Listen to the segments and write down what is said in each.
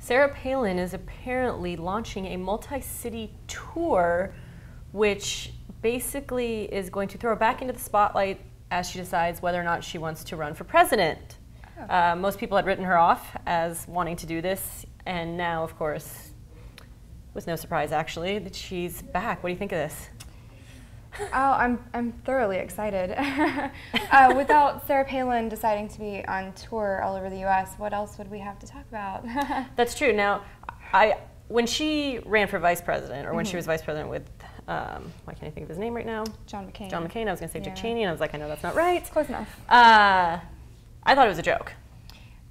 Sarah Palin is apparently launching a multi-city tour, which basically is going to throw her back into the spotlight as she decides whether or not she wants to run for president. Oh. Most people had written her off as wanting to do this, and now, of course, it was no surprise actually that she's back. What do you think of this? Oh, I'm thoroughly excited. Without Sarah Palin deciding to be on tour all over the U.S., what else would we have to talk about? That's true. Now, when she ran for vice president, or when she was vice president with, why can't I think of his name right now? John McCain. John McCain. I was going to say Dick Cheney, and I was like, I know that's not right. Close enough. I thought it was a joke.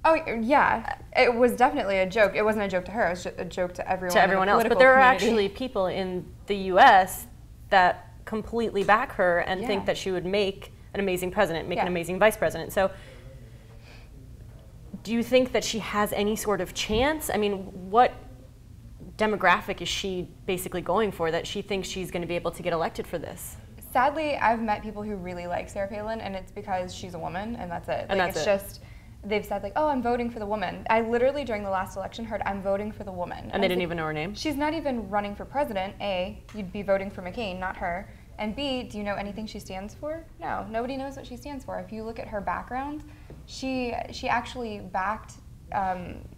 Oh, yeah. It was definitely a joke. It wasn't a joke to her. It was just a joke to everyone. To everyone else. But there are actually people in the U.S. that completely back her and think that she would make an amazing president, make an amazing vice president. So do you think that she has any sort of chance? I mean, what demographic is she basically going for that she thinks she's going to be able to get elected for this? Sadly, I've met people who really like Sarah Palin, and it's because she's a woman, and that's it. And like, that's it's just, they've said, like, oh, I'm voting for the woman. I literally, during the last election, heard, I'm voting for the woman. And they didn't even know her name? She's not even running for president. A, you'd be voting for McCain, not her. And B, do you know anything she stands for? No, nobody knows what she stands for. If you look at her background, she actually backed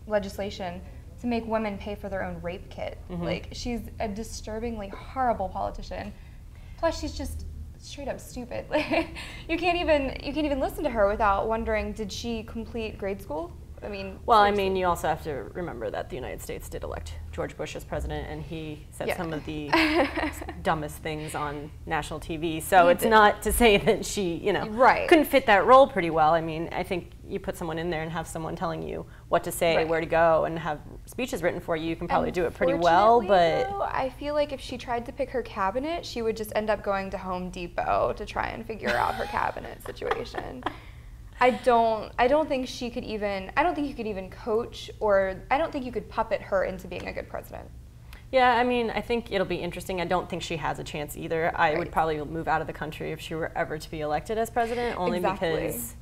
legislation to make women pay for their own rape kit. Like, she's a disturbingly horrible politician. Plus, she's just straight up stupid. you can't even listen to her without wondering, did she complete grade school? I mean, well, seriously. I mean, you also have to remember that the United States did elect George Bush as president, and he said some of the dumbest things on national TV. So it's not to say that she, couldn't fit that role pretty well. I mean, I think you put someone in there and have someone telling you what to say, where to go, and have speeches written for you, you can probably do it pretty well. But though, I feel like if she tried to pick her cabinet, she would just end up going to Home Depot to try and figure out her cabinet situation. I don't think she could even, I don't think you could even coach, or I don't think you could puppet her into being a good president. Yeah, I mean, I think it'll be interesting. I don't think she has a chance either. I would probably move out of the country if she were ever to be elected as president, only because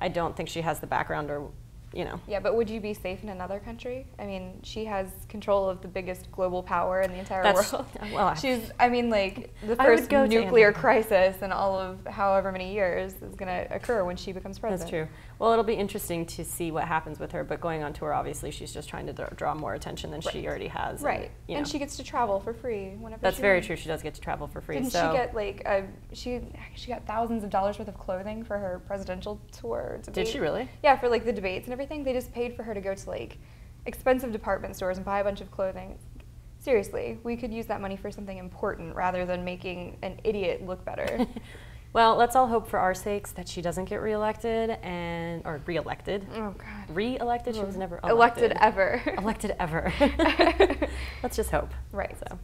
I don't think she has the background or, Yeah, but would you be safe in another country? I mean, she has control of the biggest global power in the entire world. Well, I mean, like, the first nuclear crisis in all of however many years is going to occur when she becomes president. That's true. Well, it'll be interesting to see what happens with her, but going on tour, obviously, she's just trying to draw more attention than she already has. Right. And she gets to travel for free whenever That's very true. She does get to travel for free. Didn't she get, like, she got thousands of dollars worth of clothing for her presidential tour debate? Did she really? Yeah, for, like, the debates and everything. They just paid for her to go to, like, expensive department stores and buy a bunch of clothing. Seriously, we could use that money for something important rather than making an idiot look better. Well, let's all hope for our sakes that she doesn't get reelected or re-elected. Oh, God. Re-elected? She was never elected. Elected ever. Elected ever. Let's just hope. Right. So.